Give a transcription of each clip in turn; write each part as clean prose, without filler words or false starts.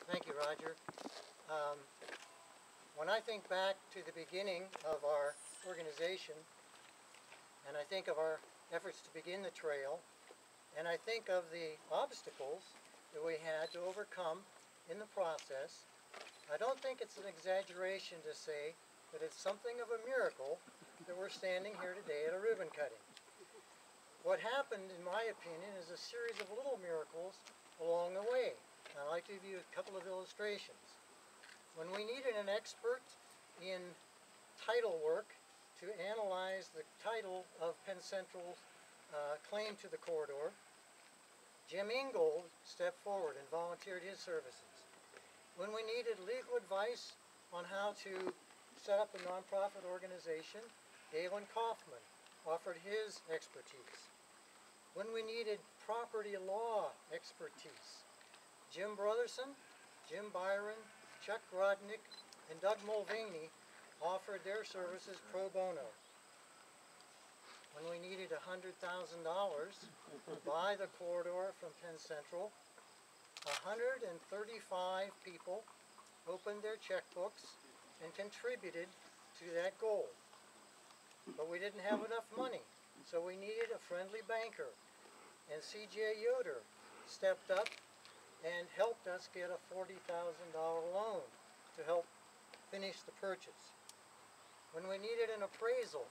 Thank you, Roger. When I think back to the beginning of our organization, and I think of our efforts to begin the trail, and I think of the obstacles that we had to overcome in the process, I don't think it's an exaggeration to say that it's something of a miracle that we're standing here today at a ribbon cutting. What happened, in my opinion, is a series of little miracles along the way. I'd like to give you a couple of illustrations. When we needed an expert in title work to analyze the title of Penn Central's claim to the corridor, Jim Ingold stepped forward and volunteered his services. When we needed legal advice on how to set up a nonprofit organization, Galen Kaufman offered his expertise. When we needed property law expertise, Jim Brotherson, Jim Byron, Chuck Rodnick, and Doug Mulvaney offered their services pro bono. When we needed $100,000 to buy the corridor from Penn Central, 135 people opened their checkbooks and contributed to that goal. But we didn't have enough money, so we needed a friendly banker. And C.J. Yoder stepped up and helped us get a $40,000 loan to help finish the purchase. When we needed an appraisal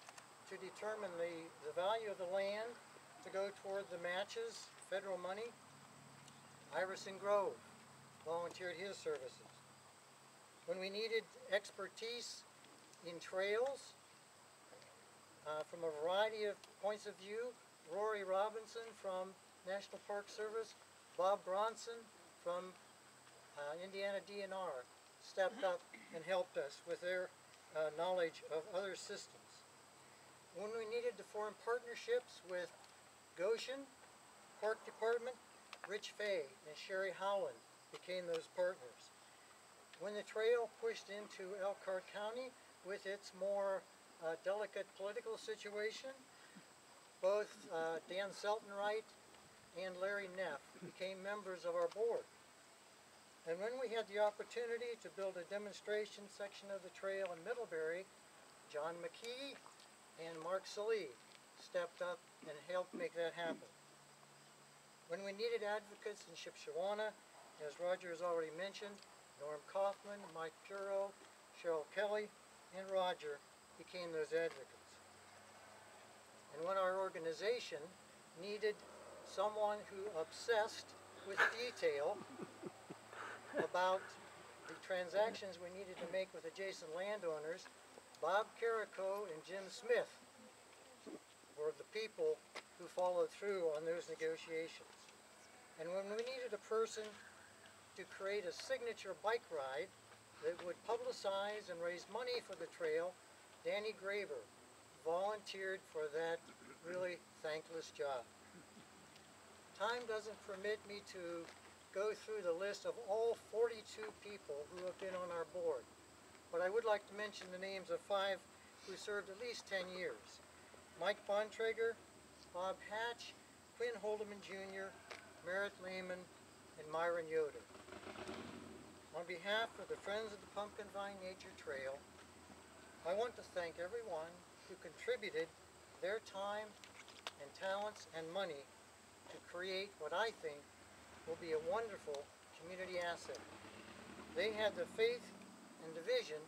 to determine the value of the land to go toward the matches, federal money, Iverson Grove volunteered his services. When we needed expertise in trails from a variety of points of view, Rory Robinson from National Park Service, Bob Bronson from Indiana DNR stepped up and helped us with their knowledge of other systems. When we needed to form partnerships with Goshen Park Department, Rich Fay and Sherry Howland became those partners. When the trail pushed into Elkhart County with its more delicate political situation, both Dan Seltenwright and Larry Neff became members of our board. And when we had the opportunity to build a demonstration section of the trail in Middlebury, John McKee and Mark Salee stepped up and helped make that happen. When we needed advocates in Shipshewana, as Roger has already mentioned, Norm Kaufman, Mike Puro, Cheryl Kelly, and Roger became those advocates. And when our organization needed someone who obsessed with detail about the transactions we needed to make with adjacent landowners, Bob Carrico and Jim Smith were the people who followed through on those negotiations. And when we needed a person to create a signature bike ride that would publicize and raise money for the trail, Danny Graber volunteered for that really thankless job. Time doesn't permit me to go through the list of all 42 people who have been on our board, but I would like to mention the names of 5 who served at least 10 years. Mike Bontrager, Bob Hatch, Quinn Holdeman Jr., Merritt Lehman, and Myron Yoder. On behalf of the Friends of the Pumpkinvine Nature Trail, I want to thank everyone who contributed their time and talents and money to create what I think will be a wonderful community asset. They had the faith and the vision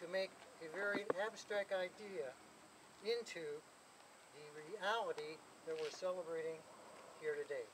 to make a very abstract idea into the reality that we're celebrating here today.